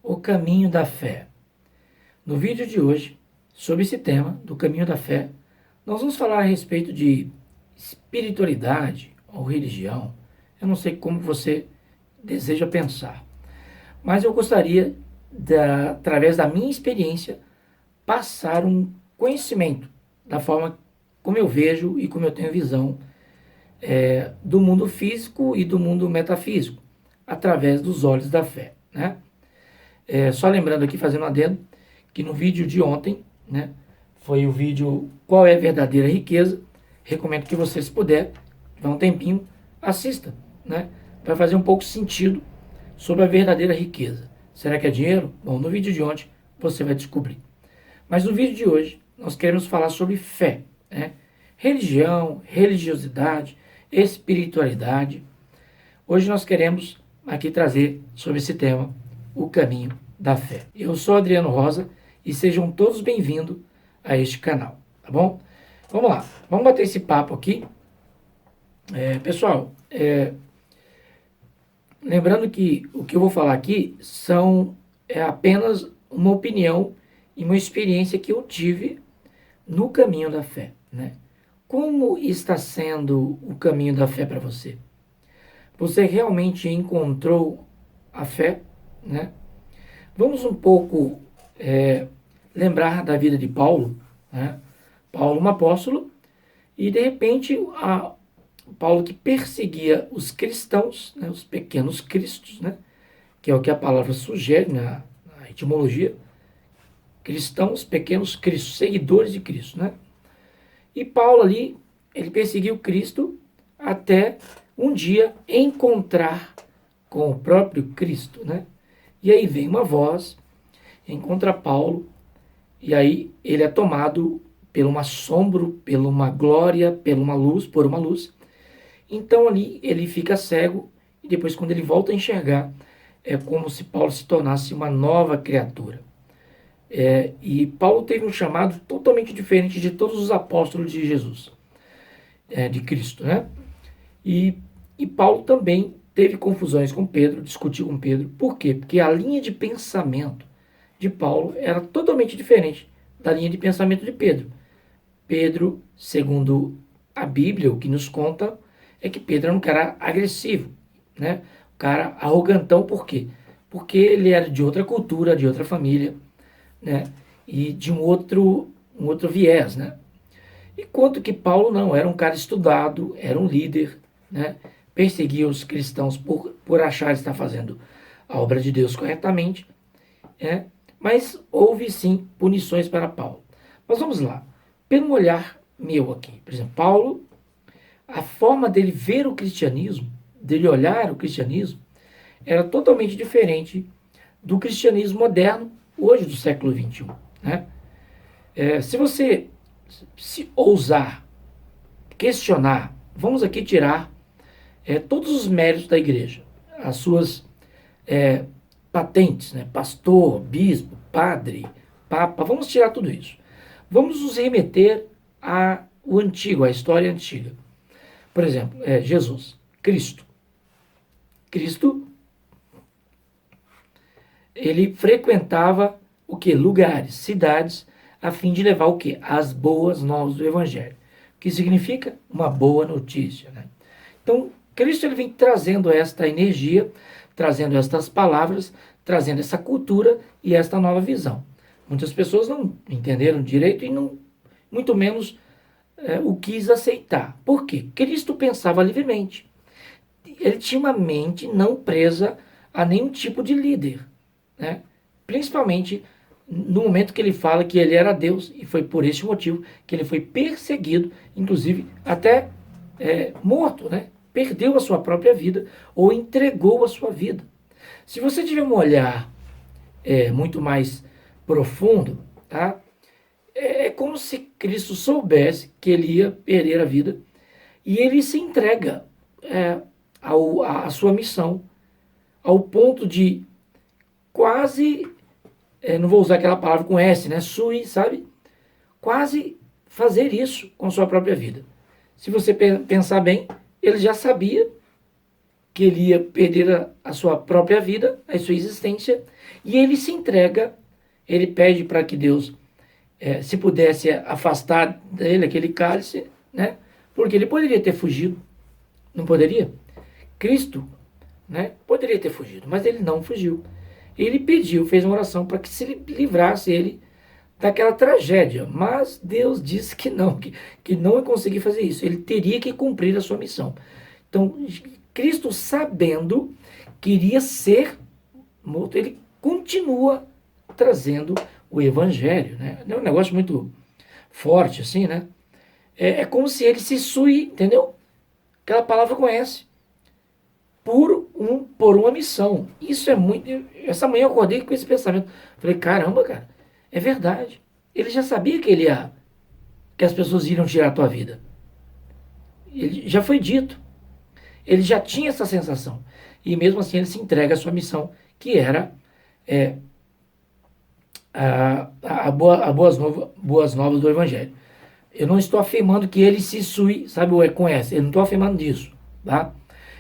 o caminho da fé. No vídeo de hoje, sobre esse tema do caminho da fé, nós vamos falar a respeito de espiritualidade ou religião. Eu não sei como você deseja pensar, mas eu gostaria, através da minha experiência, passar um conhecimento da forma como eu vejo e como eu tenho visão do mundo físico e do mundo metafísico, através dos olhos da fé, né? Só lembrando aqui, fazendo um adendo, que no vídeo de ontem, né, foi o vídeo Qual é a Verdadeira Riqueza. Recomendo que você, se puder, tiver um tempinho, assista, né, para fazer um pouco sentido sobre a verdadeira riqueza. Será que é dinheiro? Bom, no vídeo de ontem você vai descobrir. Mas no vídeo de hoje, nós queremos falar sobre fé, né? Religião, religiosidade, espiritualidade. Hoje nós queremos aqui trazer sobre esse tema o caminho da fé. Eu sou Adriano Rosa e sejam todos bem-vindos a este canal, tá bom? Vamos lá, vamos bater esse papo aqui. Pessoal, lembrando que o que eu vou falar aqui é apenas uma opinião e uma experiência que eu tive no caminho da fé, né? Como está sendo o caminho da fé para você? Você realmente encontrou a fé, né? Vamos um pouco lembrar da vida de Paulo, né? Paulo, um apóstolo, e de repente Paulo, que perseguia os cristãos, né? Os pequenos cristos, né? Que é o que a palavra sugere na etimologia, cristãos, pequenos cristos, seguidores de Cristo, né? E Paulo ali, ele perseguiu Cristo até um dia encontrar com o próprio Cristo, né? E aí vem uma voz, encontra Paulo, e aí ele é tomado por um assombro, por uma glória, por uma luz. Então ali ele fica cego, e depois quando ele volta a enxergar, é como se Paulo se tornasse uma nova criatura. E Paulo teve um chamado totalmente diferente de todos os apóstolos de Jesus, de Cristo, né? E Paulo também teve confusões com Pedro, discutiu com Pedro. Por quê? Porque a linha de pensamento de Paulo era totalmente diferente da linha de pensamento de Pedro. Pedro, segundo a Bíblia, o que nos conta é que Pedro era um cara agressivo, né? Um cara arrogantão. Por quê? Porque ele era de outra cultura, de outra família, né? E de um outro viés, né? Enquanto que Paulo não, era um cara estudado, era um líder, né? Perseguia os cristãos por achar estar fazendo a obra de Deus corretamente, né? Mas houve sim punições para Paulo. Mas vamos lá, pelo olhar meu aqui, por exemplo, Paulo, a forma dele ver o cristianismo, dele olhar o cristianismo, era totalmente diferente do cristianismo moderno, hoje do século XXI, né? Se você ousar questionar, vamos aqui tirar todos os méritos da igreja, as suas patentes, né? Pastor, bispo, padre, papa, vamos tirar tudo isso. Vamos nos remeter ao antigo, à história antiga. Por exemplo, Jesus, Cristo. Cristo, ele frequentava o que? Lugares, cidades, a fim de levar o que? As boas novas do Evangelho. O que significa? Uma boa notícia, né? Então, Cristo ele vem trazendo esta energia, trazendo estas palavras, trazendo essa cultura e esta nova visão. Muitas pessoas não entenderam direito e não, muito menos o quis aceitar. Por quê? Cristo pensava livremente. Ele tinha uma mente não presa a nenhum tipo de líder, né? Principalmente no momento que ele fala que ele era Deus, e foi por esse motivo que ele foi perseguido, inclusive até morto, né? Perdeu a sua própria vida ou entregou a sua vida. Se você tiver um olhar muito mais profundo, tá? É como se Cristo soubesse que ele ia perder a vida e ele se entrega à sua missão, ao ponto de quase, não vou usar aquela palavra com S, né? Sui, sabe? Quase fazer isso com sua própria vida. Se você pensar bem, ele já sabia que ele ia perder a sua própria vida, a sua existência, e ele se entrega, ele pede para que Deus, se pudesse afastar dele aquele cálice, né? Porque ele poderia ter fugido, não poderia? Cristo, né, poderia ter fugido, mas ele não fugiu. Ele pediu, fez uma oração para que se livrasse ele daquela tragédia, mas Deus disse que não ia conseguir fazer isso, ele teria que cumprir a sua missão. Então, Cristo, sabendo que iria ser morto, ele continua trazendo o evangelho, né? É um negócio muito forte, assim, né? É como se ele se entendeu? Aquela palavra conhece. Por uma missão. Isso é muito... Essa manhã eu acordei com esse pensamento. Falei, caramba, cara, é verdade. Ele já sabia que as pessoas iriam tirar a tua vida. Ele já foi dito. Ele já tinha essa sensação. E mesmo assim ele se entrega à sua missão, que era boas novas do Evangelho. Eu não estou afirmando que ele sabe, ou conhece. Eu não estou afirmando disso, tá?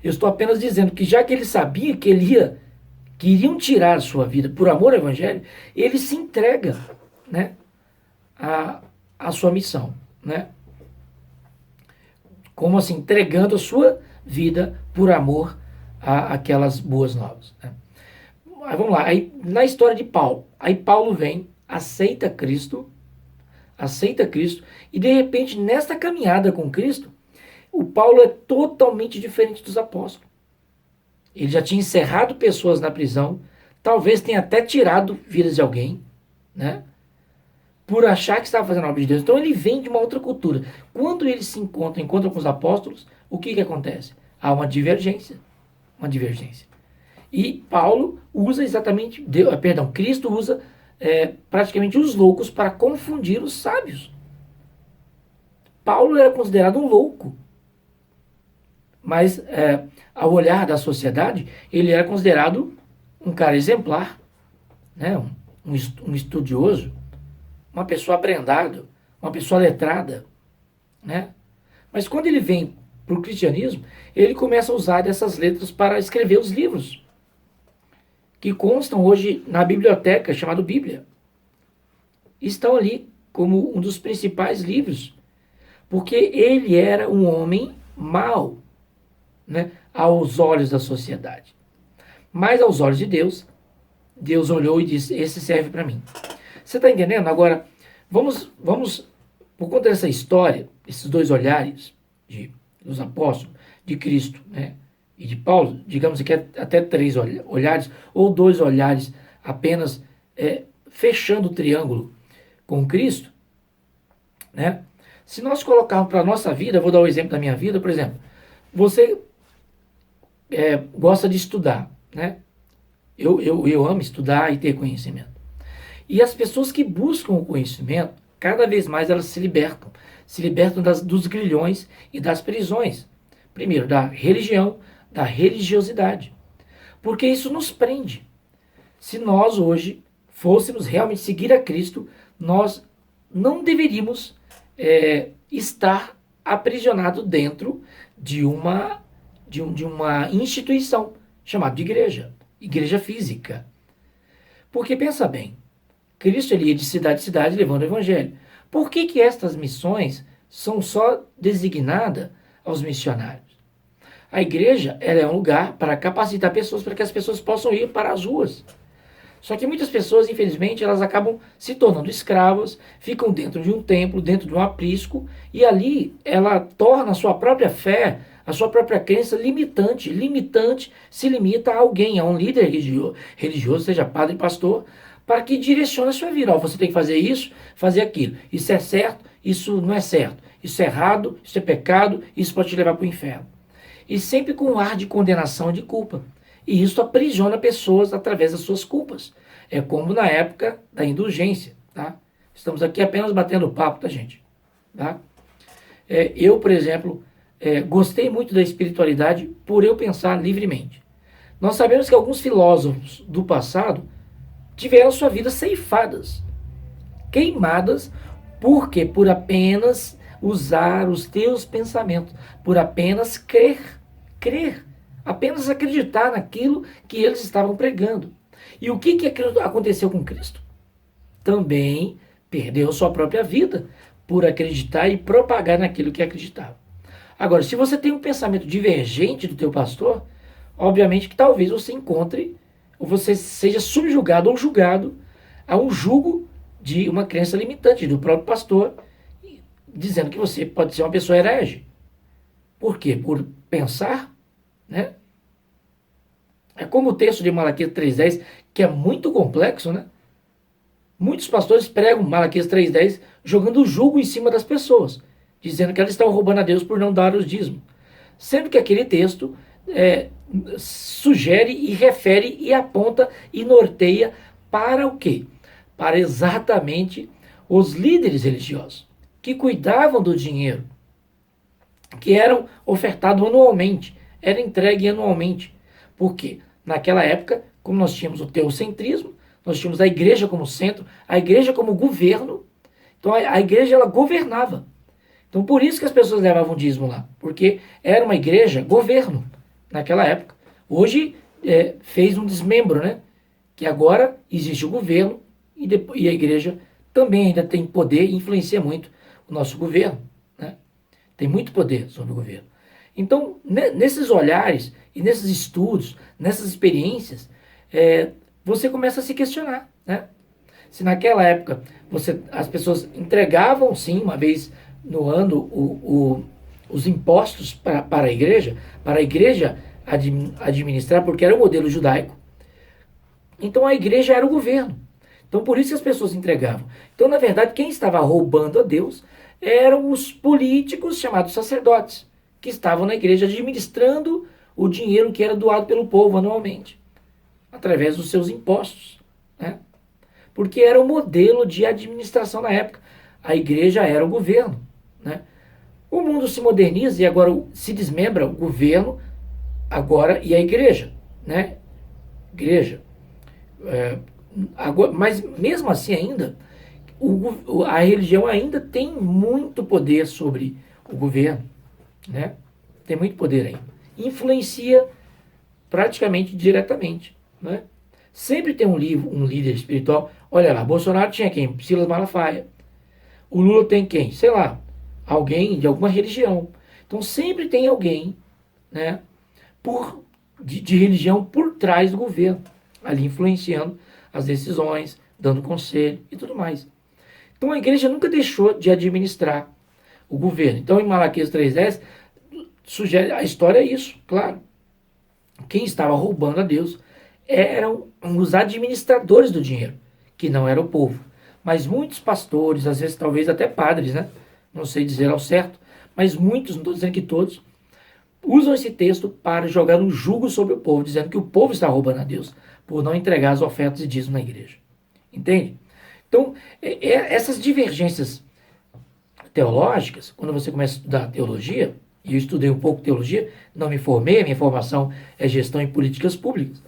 Eu estou apenas dizendo que já que ele sabia que iriam tirar a sua vida por amor ao Evangelho, ele se entrega, né, a sua missão, né? Como assim? Entregando a sua vida por amor àquelas boas novas, né? Aí vamos lá, aí, na história de Paulo, aí Paulo vem, aceita Cristo, e de repente, nessa caminhada com Cristo, o Paulo é totalmente diferente dos apóstolos. Ele já tinha encerrado pessoas na prisão, talvez tenha até tirado vidas de alguém, né? Por achar que estava fazendo a obra de Deus. Então ele vem de uma outra cultura. Quando ele se encontra com os apóstolos, o que acontece? Há uma divergência. E Paulo usa Cristo usa praticamente os loucos para confundir os sábios. Paulo era considerado um louco. Mas, ao olhar da sociedade, ele era considerado um cara exemplar, né? um estudioso, uma pessoa aprendada, uma pessoa letrada, né? Mas quando ele vem para o cristianismo, ele começa a usar dessas letras para escrever os livros que constam hoje na biblioteca, chamado Bíblia. Estão ali como um dos principais livros, porque ele era um homem mau, né, aos olhos da sociedade. Mas aos olhos de Deus, Deus olhou e disse, esse serve para mim. Você está entendendo? Agora, vamos, por conta dessa história, esses dois olhares dos apóstolos, de Cristo, né, e de Paulo, digamos que até 3 olhares, ou 2 olhares apenas fechando o triângulo com Cristo, né? Se nós colocarmos para a nossa vida, vou dar o exemplo da minha vida, por exemplo, você gosta de estudar, né? Eu amo estudar e ter conhecimento. E as pessoas que buscam o conhecimento, cada vez mais elas se libertam dos grilhões e das prisões. Primeiro, da religião, da religiosidade. Porque isso nos prende. Se nós hoje fôssemos realmente seguir a Cristo, nós não deveríamos estar aprisionados dentro de uma instituição chamada de igreja física. Porque pensa bem, Cristo ele ia de cidade em cidade levando o evangelho. Por que estas missões são só designadas aos missionários? A igreja ela é um lugar para capacitar pessoas, para que as pessoas possam ir para as ruas. Só que muitas pessoas, infelizmente, elas acabam se tornando escravas, ficam dentro de um templo, dentro de um aprisco, e ali ela torna a sua própria fé, a sua própria crença limitante, se limita a alguém, a um líder religioso, seja padre, pastor, para que direcione a sua vida. Você tem que fazer isso, fazer aquilo. Isso é certo, isso não é certo. Isso é errado, isso é pecado, isso pode te levar para o inferno. E sempre com um ar de condenação e de culpa. E isso aprisiona pessoas através das suas culpas. É como na época da indulgência, tá? Estamos aqui apenas batendo papo, tá, gente? Tá? Eu, por exemplo, gostei muito da espiritualidade por eu pensar livremente. Nós sabemos que alguns filósofos do passado tiveram sua vida ceifadas, queimadas, porque por apenas usar os teus pensamentos, por apenas crer apenas acreditar naquilo que eles estavam pregando. E o que aconteceu com Cristo? Também perdeu sua própria vida por acreditar e propagar naquilo que acreditava. Agora, se você tem um pensamento divergente do teu pastor, obviamente que talvez você encontre, ou você seja subjugado ou julgado a um jugo de uma crença limitante do próprio pastor, dizendo que você pode ser uma pessoa herege. Por quê? Por pensar, né? É como o texto de Malaquias 3,10, que é muito complexo, né? Muitos pastores pregam Malaquias 3,10 jogando o jugo em cima das pessoas, dizendo que elas estão roubando a Deus por não dar os dízimos. Sendo que aquele texto sugere e refere e aponta e norteia para o quê? Para exatamente os líderes religiosos, que cuidavam do dinheiro, que eram ofertados anualmente, era entregue anualmente. Por quê? Naquela época, como nós tínhamos o teocentrismo, nós tínhamos a igreja como centro, a igreja como governo, então a igreja ela governava. Então por isso que as pessoas levavam dízimo lá, porque era uma igreja governo naquela época. Hoje fez um desmembro, né? Que agora existe o governo e a igreja também ainda tem poder e influencia muito o nosso governo, né? Tem muito poder sobre o governo. Então, nesses olhares e nesses estudos, nessas experiências, você começa a se questionar, né? Se naquela época as pessoas entregavam, sim, uma vez no ano, os impostos para a igreja administrar, porque era o modelo judaico, então a igreja era o governo. Então por isso que as pessoas entregavam. Então, na verdade, quem estava roubando a Deus eram os políticos chamados sacerdotes, que estavam na igreja administrando o dinheiro que era doado pelo povo anualmente, através dos seus impostos, né? Porque era o modelo de administração na época. A igreja era o governo, né? O mundo se moderniza e agora se desmembra o governo agora e a igreja, né? Igreja. Agora, mas mesmo assim ainda, a religião ainda tem muito poder sobre o governo, né? Tem muito poder ainda. Influencia praticamente diretamente, né? Sempre tem um líder espiritual. Olha lá, Bolsonaro tinha quem? Silas Malafaia. O Lula tem quem? Sei lá, alguém de alguma religião. Então sempre tem alguém, né, de religião por trás do governo, ali influenciando as decisões, dando conselho e tudo mais. Então a igreja nunca deixou de administrar o governo. Então em Malaquias 3,10 sugere, a história é isso, claro. Quem estava roubando a Deus eram os administradores do dinheiro, que não era o povo. Mas muitos pastores, às vezes talvez até padres, né? Não sei dizer ao certo, mas muitos, não estou dizendo que todos, usam esse texto para jogar um jugo sobre o povo, dizendo que o povo está roubando a Deus por não entregar as ofertas e dízimo na igreja. Entende? Então, essas divergências teológicas, quando você começa a estudar teologia, e eu estudei um pouco teologia, não me formei, a minha formação é gestão em políticas públicas.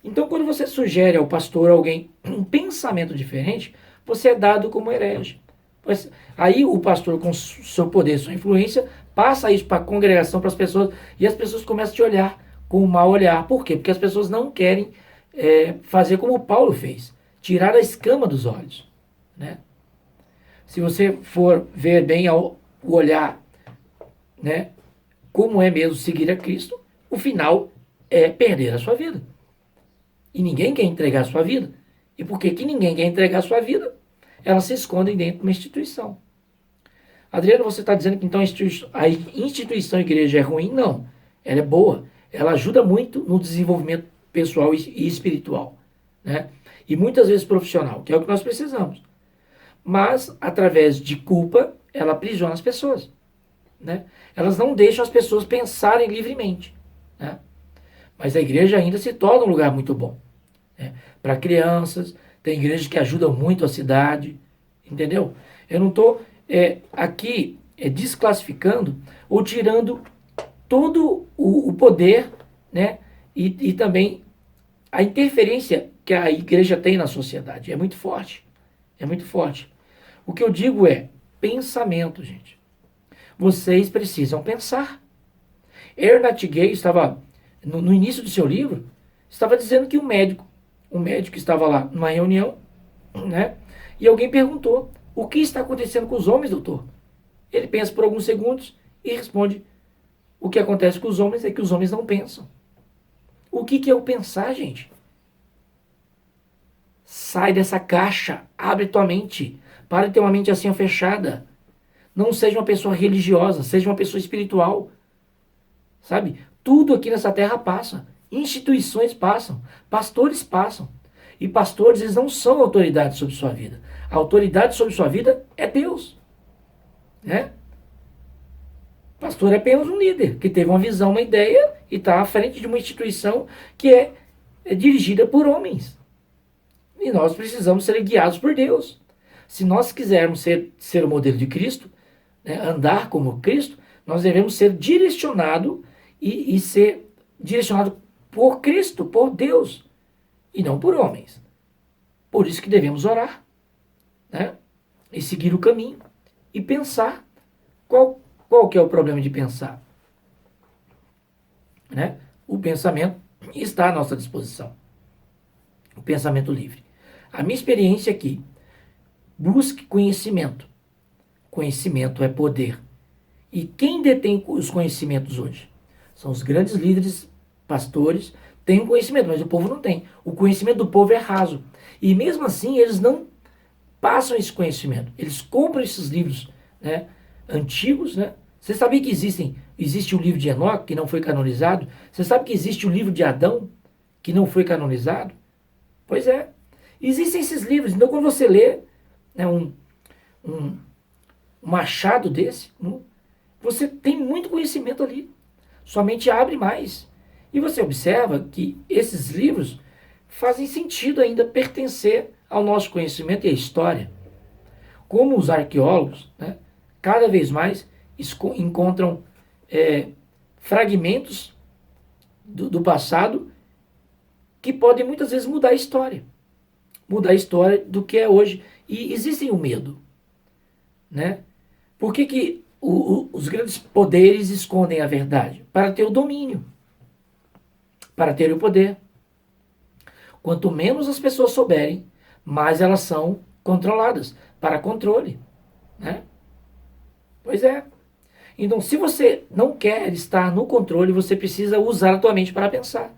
Então, quando você sugere ao pastor alguém um pensamento diferente, você é dado como herege. Aí o pastor, com seu poder, sua influência, passa isso para a congregação, para as pessoas, e as pessoas começam a te olhar com um mau olhar. Por quê? Porque as pessoas não querem fazer como Paulo fez, tirar a escama dos olhos, né? Se você for ver bem o olhar, né, como é mesmo seguir a Cristo, o final é perder a sua vida. E ninguém quer entregar a sua vida. E por que ninguém quer entregar a sua vida? Elas se escondem dentro de uma instituição. Adriano, você está dizendo que então a instituição igreja é ruim? Não. Ela é boa. Ela ajuda muito no desenvolvimento pessoal e espiritual, né? E muitas vezes profissional, que é o que nós precisamos. Mas, através de culpa, ela aprisiona as pessoas, né? Elas não deixam as pessoas pensarem livremente, né? Mas a igreja ainda se torna um lugar muito bom, né? Para crianças, tem igrejas que ajudam muito a cidade, entendeu? Eu não estou aqui desclassificando ou tirando todo o poder, né? E também a interferência que a igreja tem na sociedade. É muito forte. É muito forte. O que eu digo é pensamento, gente. Vocês precisam pensar. Ernest Gay estava no início do seu livro, estava dizendo que um médico estava lá numa reunião, né? E alguém perguntou: o que está acontecendo com os homens, doutor? Ele pensa por alguns segundos e responde: o que acontece com os homens é que os homens não pensam. O que é o pensar, gente? Sai dessa caixa, abre tua mente. Para de ter uma mente assim fechada. Não seja uma pessoa religiosa, seja uma pessoa espiritual. Sabe? Tudo aqui nessa terra passa. Instituições passam. Pastores passam. E pastores, eles não são autoridade sobre sua vida. A autoridade sobre sua vida é Deus. Né? Pastor é apenas um líder que teve uma visão, uma ideia e está à frente de uma instituição que é dirigida por homens. E nós precisamos ser guiados por Deus. Se nós quisermos ser o modelo de Cristo, né, andar como Cristo, nós devemos ser direcionados e ser direcionados por Cristo, por Deus, e não por homens. Por isso que devemos orar, né, e seguir o caminho e pensar. Qual que é o problema de pensar? Né? O pensamento está à nossa disposição. O pensamento livre. A minha experiência aqui, busque conhecimento. Conhecimento é poder. E quem detém os conhecimentos hoje? São os grandes líderes, pastores, têm um conhecimento, mas o povo não tem. O conhecimento do povo é raso. E mesmo assim, eles não passam esse conhecimento. Eles compram esses livros, né, antigos, né? Você sabia que existe o livro de Enoque, que não foi canonizado? Você sabe que existe o livro de Adão, que não foi canonizado? Pois é. Existem esses livros. Então, quando você lê, né, um machado desse, você tem muito conhecimento ali. Sua mente abre mais. E você observa que esses livros fazem sentido ainda pertencer ao nosso conhecimento e à história. Como os arqueólogos, né, cada vez mais encontram fragmentos do passado que podem muitas vezes mudar a história. Mudar a história do que é hoje. E existe o medo. Né? Por que os grandes poderes escondem a verdade? Para ter o domínio. Para ter o poder. Quanto menos as pessoas souberem, mais elas são controladas. Para controle. Né? Pois é. Então, se você não quer estar no controle, você precisa usar a tua mente para pensar.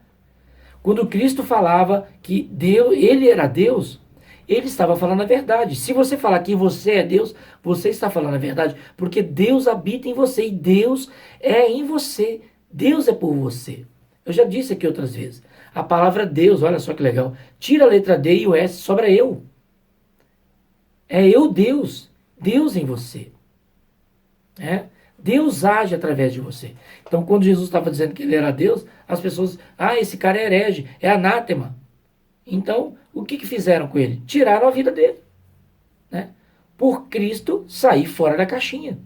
Quando Cristo falava que Deus, ele era Deus, ele estava falando a verdade. Se você falar que você é Deus, você está falando a verdade, porque Deus habita em você e Deus é em você. Deus é por você. Eu já disse aqui outras vezes. A palavra Deus, olha só que legal. Tira a letra D e o S, sobra eu. É eu, Deus. Deus em você. Deus age através de você. Então, quando Jesus estava dizendo que ele era Deus, as pessoas, esse cara é herege, é anátema. Então, o que fizeram com ele? Tiraram a vida dele. Né? Por Cristo sair fora da caixinha.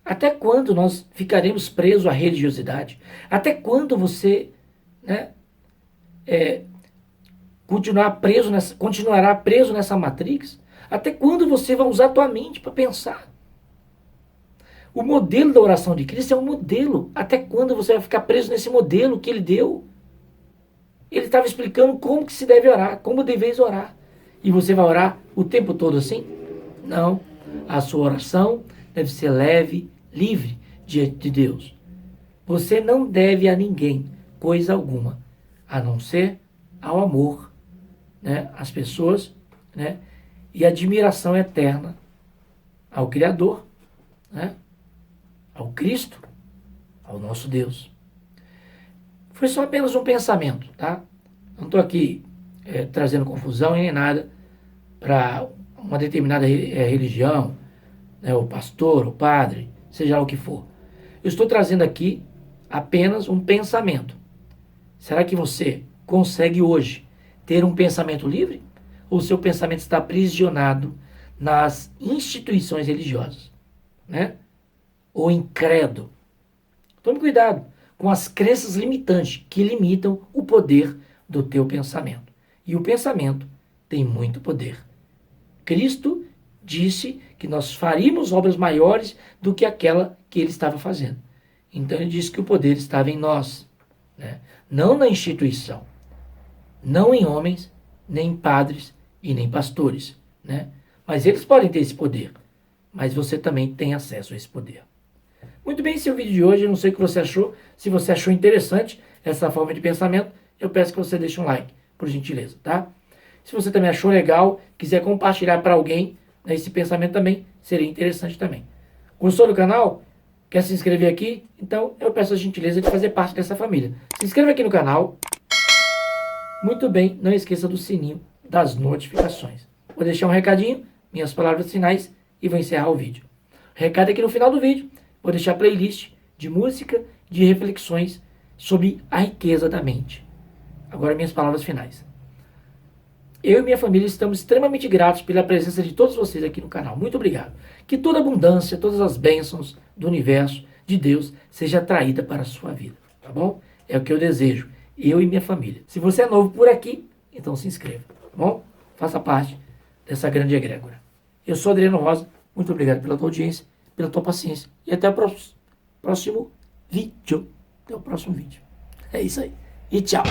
Até quando nós ficaremos presos à religiosidade? Até quando você, né, continuará preso nessa matrix? Até quando você vai usar a tua mente para pensar? O modelo da oração de Cristo é um modelo. Até quando você vai ficar preso nesse modelo que ele deu? Ele estava explicando como que se deve orar, como deveis orar. E você vai orar o tempo todo assim? Não. A sua oração deve ser leve, livre diante de Deus. Você não deve a ninguém coisa alguma, a não ser ao amor, né, às pessoas, né, e admiração eterna ao Criador, né, ao Cristo, ao nosso Deus. Foi só apenas um pensamento, tá? Não estou aqui trazendo confusão nem nada para uma determinada religião, né, o pastor, o padre, seja lá o que for. Eu estou trazendo aqui apenas um pensamento. Será que você consegue hoje ter um pensamento livre? Ou seu pensamento está aprisionado nas instituições religiosas? Né? Ou incrédulo? Tome cuidado com as crenças limitantes que limitam o poder do teu pensamento. E o pensamento tem muito poder. Cristo disse que nós faríamos obras maiores do que aquela que ele estava fazendo. Então ele disse que o poder estava em nós. né? Não na instituição, não em homens, nem em padres e nem pastores, né? Mas eles podem ter esse poder, mas você também tem acesso a esse poder. Muito bem, esse é o vídeo de hoje. Eu não sei o que você achou. Se você achou interessante essa forma de pensamento, eu peço que você deixe um like, por gentileza, tá? Se você também achou legal, quiser compartilhar para alguém, né, esse pensamento também seria interessante também. Gostou do canal? Quer se inscrever aqui? Então eu peço a gentileza de fazer parte dessa família. Se inscreva aqui no canal. Muito bem, não esqueça do sininho das notificações. Vou deixar um recadinho, minhas palavras finais e vou encerrar o vídeo. O recado é que no final do vídeo vou deixar playlist de música, de reflexões sobre a riqueza da mente. Agora minhas palavras finais. Eu e minha família estamos extremamente gratos pela presença de todos vocês aqui no canal. Muito obrigado. Que toda abundância, todas as bênçãos do universo, de Deus, seja atraída para a sua vida. Tá bom? É o que eu desejo. Eu e minha família. Se você é novo por aqui, então se inscreva. Tá bom? Faça parte dessa grande egrégora. Eu sou Adriano Rosa. Muito obrigado pela tua audiência, pela tua paciência. E até o próximo vídeo. Até o próximo vídeo. É isso aí. E tchau.